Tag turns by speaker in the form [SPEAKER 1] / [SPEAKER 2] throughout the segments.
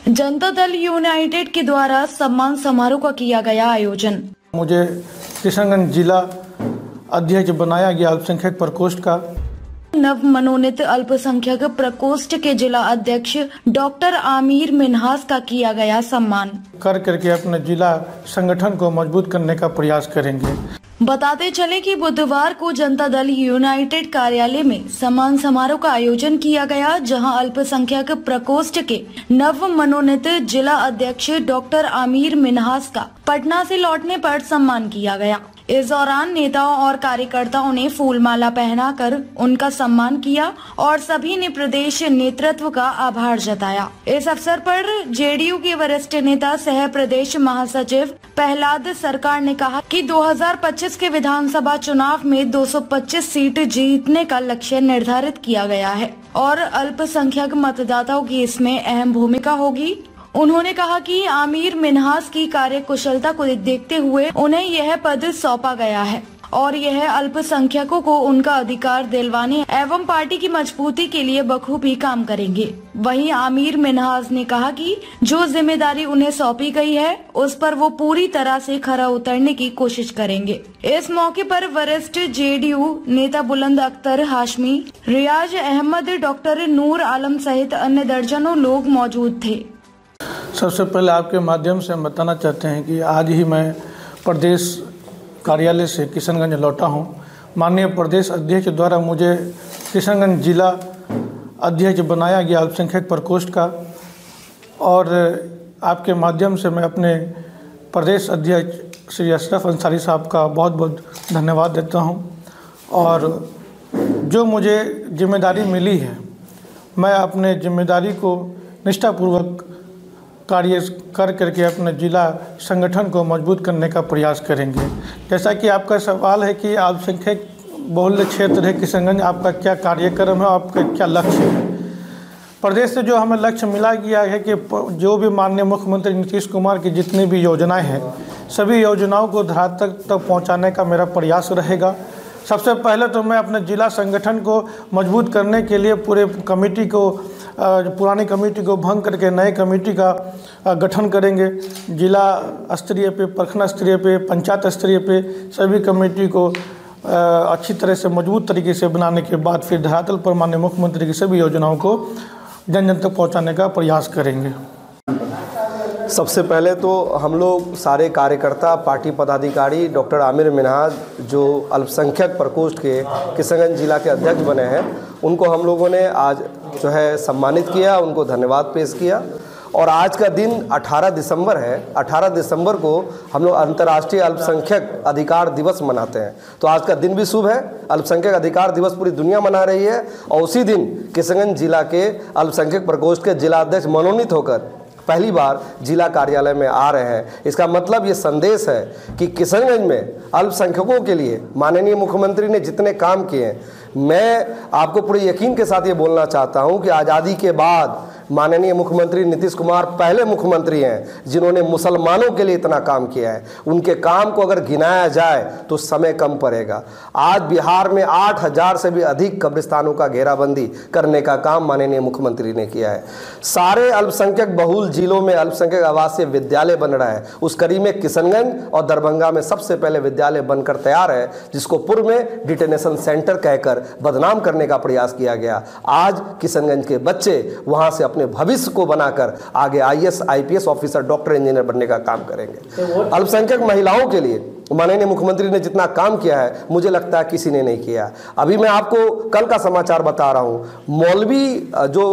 [SPEAKER 1] Janata Dal United के द्वारा सम्मान समारोह का किया गया आयोजन।
[SPEAKER 2] मुझे किशनगंज जिला अध्यक्ष बनाया गया अल्पसंख्यक प्रकोष्ठ का।
[SPEAKER 1] नव मनोनीत अल्पसंख्यक प्रकोष्ठ के जिला अध्यक्ष डॉक्टर आमिर मिन्हास का किया गया सम्मान।
[SPEAKER 2] करके अपने जिला संगठन को मजबूत करने का प्रयास करेंगे।
[SPEAKER 1] बताते चले कि बुधवार को जनता दल यूनाइटेड कार्यालय में सम्मान समारोह का आयोजन किया गया, जहां अल्पसंख्यक प्रकोष्ठ के नव मनोनीत जिला अध्यक्ष डॉक्टर आमिर मिन्हास का पटना से लौटने पर सम्मान किया गया। इस दौरान नेताओं और कार्यकर्ताओं ने फूलमाला पहनाकर उनका सम्मान किया और सभी ने प्रदेश नेतृत्व का आभार जताया। इस अवसर पर जेडीयू के वरिष्ठ नेता सह प्रदेश महासचिव प्रहलाद सरकार ने कहा कि 2025 के विधानसभा चुनाव में 225 सीट जीतने का लक्ष्य निर्धारित किया गया है और अल्पसंख्यक मतदाताओं की इसमें अहम भूमिका होगी। उन्होंने कहा कि आमिर मिन्हास की कार्यकुशलता को देखते हुए उन्हें यह पद सौंपा गया है और यह अल्पसंख्यकों को उनका अधिकार दिलवाने एवं पार्टी की मजबूती के लिए बखूबी काम करेंगे। वहीं आमिर मिन्हास ने कहा कि जो जिम्मेदारी उन्हें सौंपी गई है उस पर वो पूरी तरह से खरा उतरने की कोशिश करेंगे। इस मौके पर वरिष्ठ जेडीयू नेता बुलंद अख्तर हाशमी, रियाज अहमद, डॉक्टर नूर आलम सहित अन्य दर्जनों लोग मौजूद थे।
[SPEAKER 2] सबसे पहले आपके माध्यम से हम बताना चाहते हैं कि आज ही मैं प्रदेश कार्यालय से किशनगंज लौटा हूं। माननीय प्रदेश अध्यक्ष द्वारा मुझे किशनगंज जिला अध्यक्ष बनाया गया अल्पसंख्यक प्रकोष्ठ का और आपके माध्यम से मैं अपने प्रदेश अध्यक्ष श्री अशरफ अंसारी साहब का बहुत बहुत धन्यवाद देता हूं। और जो मुझे जिम्मेदारी मिली है, मैं अपने जिम्मेदारी को निष्ठापूर्वक कार्य करके अपने जिला संगठन को मजबूत करने का प्रयास करेंगे। जैसा कि आपका सवाल है कि अल्पसंख्यक बहुल्य क्षेत्र है किशनगंज, आपका क्या कार्यक्रम है, आपका क्या लक्ष्य है। प्रदेश से जो हमें लक्ष्य मिला गया है कि जो भी माननीय मुख्यमंत्री नीतीश कुमार की जितनी भी योजनाएं हैं, सभी योजनाओं को धरातल तक पहुंचाने का मेरा प्रयास रहेगा। सबसे पहले तो मैं अपने जिला संगठन को मजबूत करने के लिए पूरे कमेटी को, पुरानी कमेटी को भंग करके नए कमेटी का गठन करेंगे। जिला स्तरीय पे, प्रखंड स्तरीय पे, पंचायत स्तरीय पे सभी कमेटी को अच्छी तरह से मजबूत तरीके से बनाने के बाद फिर धरातल पर माननीय मुख्यमंत्री की सभी योजनाओं को जन जन तक पहुँचाने का प्रयास करेंगे।
[SPEAKER 3] सबसे पहले तो हम लोग सारे कार्यकर्ता, पार्टी पदाधिकारी, डॉक्टर आमिर मिन्हास जो अल्पसंख्यक प्रकोष्ठ के किशनगंज जिला के अध्यक्ष बने हैं, उनको हम लोगों ने आज जो है सम्मानित किया, उनको धन्यवाद पेश किया। और आज का दिन 18 दिसंबर है। 18 दिसंबर को हम लोग अंतर्राष्ट्रीय अल्पसंख्यक अधिकार दिवस मनाते हैं, तो आज का दिन भी शुभ है। अल्पसंख्यक अधिकार दिवस पूरी दुनिया मना रही है और उसी दिन किशनगंज जिला के अल्पसंख्यक प्रकोष्ठ के जिला अध्यक्ष मनोनीत होकर पहली बार जिला कार्यालय में आ रहे हैं। इसका मतलब ये संदेश है कि किशनगंज में अल्पसंख्यकों के लिए माननीय मुख्यमंत्री ने जितने काम किए हैं, मैं आपको पूरे यकीन के साथ ये बोलना चाहता हूं कि आज़ादी के बाद माननीय मुख्यमंत्री नीतीश कुमार पहले मुख्यमंत्री हैं जिन्होंने मुसलमानों के लिए इतना काम किया है। उनके काम को अगर गिनाया जाए तो समय कम पड़ेगा। आज बिहार में 8000 से भी अधिक कब्रिस्तानों का घेराबंदी करने का काम माननीय मुख्यमंत्री ने किया है। सारे अल्पसंख्यक बहुल जिलों में अल्पसंख्यक आवासीय विद्यालय बन रहा है। उस कड़ी में किशनगंज और दरभंगा में सबसे पहले विद्यालय बनकर तैयार है, जिसको पूर्व में डिटेनेशन सेंटर कहकर बदनाम करने का प्रयास किया गया। आज किशनगंज के बच्चे वहां से अपने भविष्य को बनाकर आगे IAS IPS officer, doctor, engineer बनने का काम करेंगे। अल्पसंख्यक महिलाओं के लिए माननीय मुख्यमंत्री ने जितना काम किया है, मुझे लगता है किसी ने नहीं किया। अभी मैं आपको कल का समाचार बता रहा हूं। मौलवी जो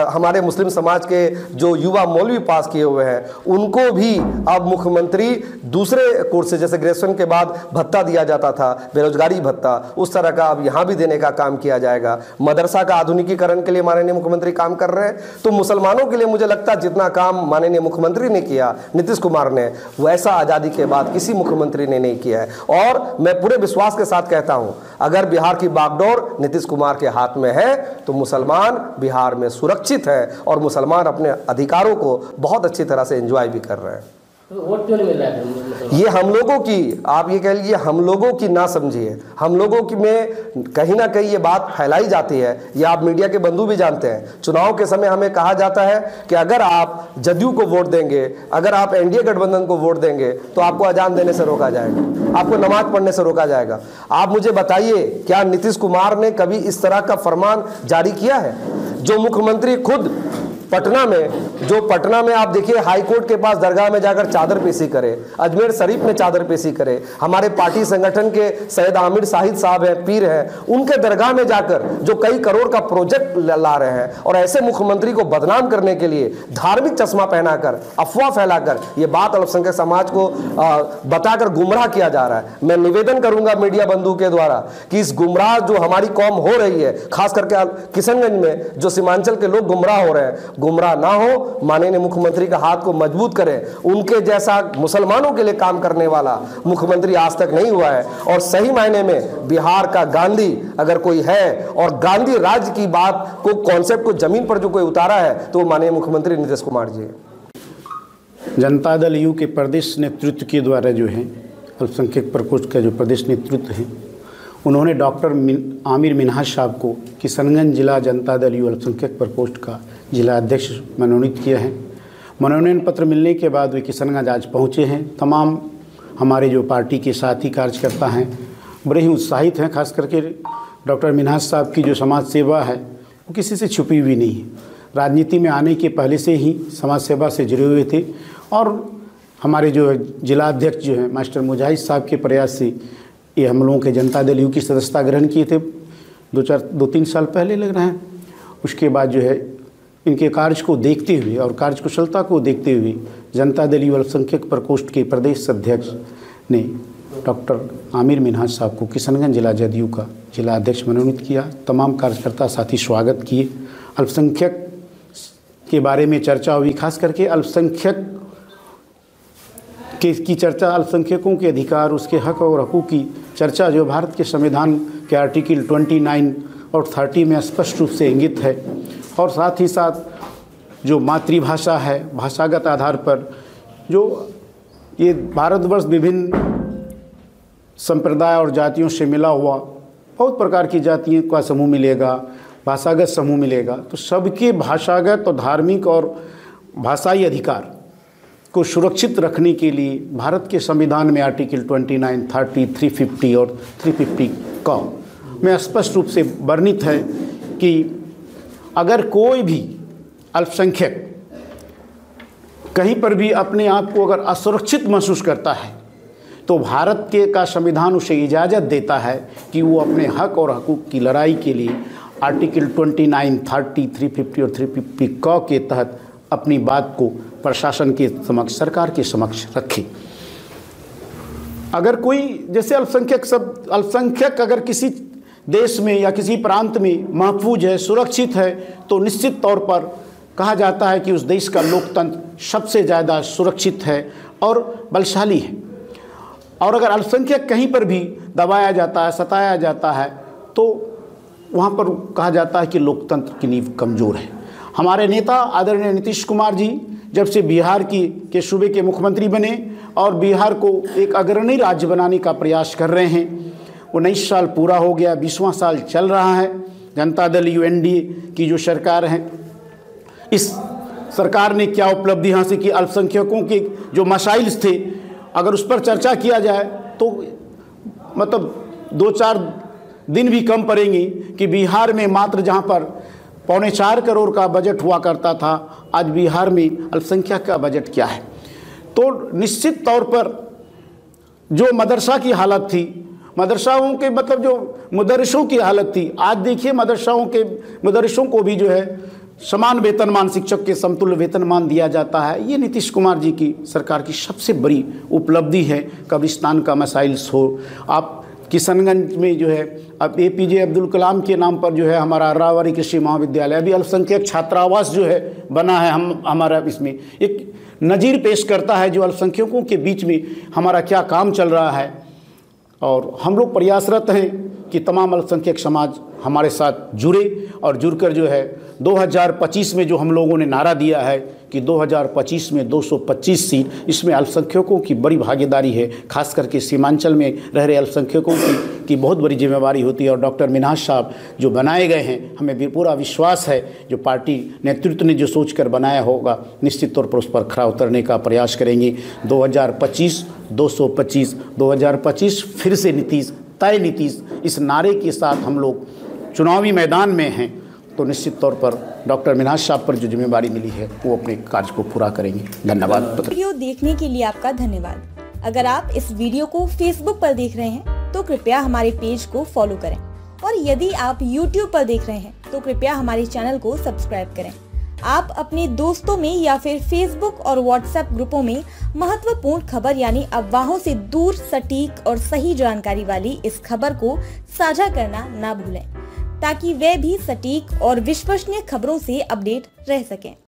[SPEAKER 3] हमारे मुस्लिम समाज के जो युवा मौलवी पास किए हुए हैं, उनको भी अब मुख्यमंत्री दूसरे कोर्स से, जैसे ग्रेजुएशन के बाद भत्ता दिया जाता था, बेरोजगारी भत्ता, उस तरह का अब यहां भी देने का काम किया जाएगा। मदरसा का आधुनिकीकरण के लिए माननीय मुख्यमंत्री काम कर रहे हैं। तो मुसलमानों के लिए मुझे लगता है जितना काम माननीय मुख्यमंत्री ने किया, नीतीश कुमार ने, वैसा आजादी के बाद किसी मुख्यमंत्री ने नहीं किया है। और मैं पूरे विश्वास के साथ कहता हूं, अगर बिहार की बागडोर नीतीश कुमार के हाथ में है तो मुसलमान बिहार में सुरक्षित है और मुसलमान अपने अधिकारों को बहुत अच्छी तरह से एंजॉय भी कर रहे हैं।
[SPEAKER 4] वोट क्यों नहीं मिल रहा है मतलब?
[SPEAKER 3] ये हम लोगों की, आप ये कह लीजिए हम लोगों की ना समझिए, हम लोगों की में कहीं ना कहीं ये बात फैलाई जाती है, ये आप मीडिया के बंधु भी जानते हैं। चुनाव के समय हमें कहा जाता है कि अगर आप जदयू को वोट देंगे, अगर आप एनडीए गठबंधन को वोट देंगे तो आपको अजान देने से रोका जाएगा, आपको नमाज पढ़ने से रोका जाएगा। आप मुझे बताइए, क्या नीतीश कुमार ने कभी इस तरह का फरमान जारी किया है? जो मुख्यमंत्री खुद पटना में आप देखिए हाई कोर्ट के पास दरगाह में जाकर चादर पेशी करे, अजमेर शरीफ में चादर पेशी करे, हमारे पार्टी संगठन के सैयद आमिर शाहिद साहब हैं, पीर हैं, उनके दरगाह में जाकर जो कई करोड़ का प्रोजेक्ट ला रहे हैं, और ऐसे मुख्यमंत्री को बदनाम करने के लिए धार्मिक चश्मा पहनाकर, अफवाह फैलाकर ये बात अल्पसंख्यक समाज को बताकर गुमराह किया जा रहा है। मैं निवेदन करूंगा मीडिया बंधु के द्वारा कि इस गुमराह जो हमारी कौम हो रही है, खास करके किशनगंज में जो सीमांचल के लोग गुमराह हो रहे हैं, गुमराह ना हो, माननीय मुख्यमंत्री का हाथ को मजबूत करें। उनके जैसा मुसलमानों के लिए काम करने वाला मुख्यमंत्री आज तक नहीं हुआ है, और सही मायने में बिहार का गांधी अगर कोई है, और गांधी राज्य की बात को, कॉन्सेप्ट को जमीन पर जो कोई उतारा है, तो वो माननीय मुख्यमंत्री नीतीश कुमार जी।
[SPEAKER 5] जनता दल यू के प्रदेश नेतृत्व के द्वारा जो है, अल्पसंख्यक प्रकोष्ठ का जो प्रदेश नेतृत्व है, उन्होंने डॉक्टर आमिर मिन्हाज साहब को किशनगंज जिला जनता दल यू अल्पसंख्यक प्रकोष्ठ का जिला अध्यक्ष मनोनीत किया है। मनोनयन पत्र मिलने के बाद वे किशनगंज आज पहुँचे हैं। तमाम हमारे जो पार्टी के साथी कार्यकर्ता हैं बड़े ही उत्साहित हैं। खास करके डॉक्टर मिन्हाज साहब की जो समाज सेवा है वो किसी से छुपी हुई नहीं है। राजनीति में आने के पहले से ही समाज सेवा से जुड़े हुए थे, और हमारे जो जिला अध्यक्ष जो हैं मास्टर मुजाहिद साहब के प्रयास से ये हम लोगों के जनता दल यू की सदस्यता ग्रहण किए थे 2-3 साल पहले लग रहे हैं। उसके बाद जो है इनके कार्य को देखते हुए और कार्यकुशलता को देखते हुए जनता दल यू अल्पसंख्यक प्रकोष्ठ के प्रदेश अध्यक्ष ने डॉक्टर आमिर मिन्हाज साहब को किशनगंज जिला जदयू का जिला अध्यक्ष मनोनीत किया। तमाम कार्यकर्ता साथी स्वागत किए। अल्पसंख्यक के बारे में चर्चा हुई, खास करके अल्पसंख्यक की चर्चा, अल्पसंख्यकों के अधिकार, उसके हक और हकूक़ की चर्चा जो भारत के संविधान के आर्टिकल 29 और 30 में स्पष्ट रूप से इंगित है, और साथ ही साथ जो मातृभाषा है, भाषागत आधार पर जो ये भारतवर्ष विभिन्न संप्रदाय और जातियों से मिला हुआ बहुत प्रकार की जातियों का समूह मिलेगा, भाषागत समूह मिलेगा, तो सबके भाषागत और धार्मिक और भाषाई अधिकार को सुरक्षित रखने के लिए भारत के संविधान में आर्टिकल 29, 30, 350 और 350 का में स्पष्ट रूप से वर्णित है कि अगर कोई भी अल्पसंख्यक कहीं पर भी अपने आप को अगर असुरक्षित महसूस करता है तो भारत के का संविधान उसे इजाज़त देता है कि वो अपने हक और हकूक़ की लड़ाई के लिए आर्टिकल 29, 30, 350 और 350 क के तहत अपनी बात को प्रशासन के समक्ष, सरकार के समक्ष रखे। अगर कोई जैसे अल्पसंख्यक अगर किसी देश में या किसी प्रांत में महफूज है, सुरक्षित है, तो निश्चित तौर पर कहा जाता है कि उस देश का लोकतंत्र सबसे ज़्यादा सुरक्षित है और बलशाली है। और अगर अल्पसंख्यक कहीं पर भी दबाया जाता है, सताया जाता है, तो वहाँ पर कहा जाता है कि लोकतंत्र की नींव कमज़ोर है। हमारे नेता आदरणीय नीतीश कुमार जी जब से बिहार के सूबे के मुख्यमंत्री बने और बिहार को एक अग्रणी राज्य बनाने का प्रयास कर रहे हैं, 19 साल पूरा हो गया, 20वां साल चल रहा है। जनता दल यू एनडीए की जो सरकार है, इस सरकार ने क्या उपलब्धि हासिल की, अल्पसंख्यकों के जो मसाइल थे अगर उस पर चर्चा किया जाए तो मतलब 2-4 दिन भी कम पड़ेंगे कि बिहार में मात्र जहां पर 4.25 करोड़ का बजट हुआ करता था, आज बिहार में अल्पसंख्यक का बजट क्या है। तो निश्चित तौर पर जो मदरसा की हालत थी, मदरसाओं के मतलब जो मुदर्रिसों की हालत थी, आज देखिए मुदर्रिसों को भी जो है समान वेतनमान, शिक्षक के समतुल्य वेतनमान दिया जाता है। ये नीतीश कुमार जी की सरकार की सबसे बड़ी उपलब्धि है। कब्रिस्तान का मसाइल हो, आप किशनगंज में जो है अब APJ अब्दुल कलाम के नाम पर जो है हमारा रावरी कृषि महाविद्यालय, अभी अल्पसंख्यक छात्रावास जो है बना है, हमारा इसमें एक नज़ीर पेश करता है जो अल्पसंख्यकों के बीच में हमारा क्या काम चल रहा है। और हम लोग प्रयासरत हैं कि तमाम अल्पसंख्यक समाज हमारे साथ जुड़े और जुड़कर जो है 2025 में जो हम लोगों ने नारा दिया है कि 2025 में 225 सीट, इसमें अल्पसंख्यकों की बड़ी भागीदारी है। खास करके सीमांचल में रह रहे अल्पसंख्यकों की बहुत बड़ी जिम्मेवारी होती है और डॉक्टर मिन्हाज साहब जो बनाए गए हैं, हमें भी पूरा विश्वास है जो पार्टी नेतृत्व ने जो सोचकर बनाया होगा, निश्चित तौर पर उस पर खरा उतरने का प्रयास करेंगे। 2025 225, 2025 फिर से नीतीश, तय नीतीश, इस नारे के साथ हम लोग चुनावी मैदान में हैं, तो निश्चित तौर पर डॉक्टर मिन्हाज साहब पर जो जिम्मेवारी मिली है वो अपने कार्य को पूरा करेंगे। धन्यवाद।
[SPEAKER 6] वीडियो देखने के लिए आपका धन्यवाद। अगर आप इस वीडियो को फेसबुक पर देख रहे हैं तो कृपया हमारे पेज को फॉलो करें, और यदि आप यूट्यूब पर देख रहे हैं तो कृपया हमारे चैनल को सब्सक्राइब करें। आप अपने दोस्तों में या फिर फेसबुक और व्हाट्सएप ग्रुपों में महत्वपूर्ण खबर यानी अफवाहों से दूर सटीक और सही जानकारी वाली इस खबर को साझा करना ना भूलें, ताकि वे भी सटीक और विश्वसनीय खबरों से अपडेट रह सकें।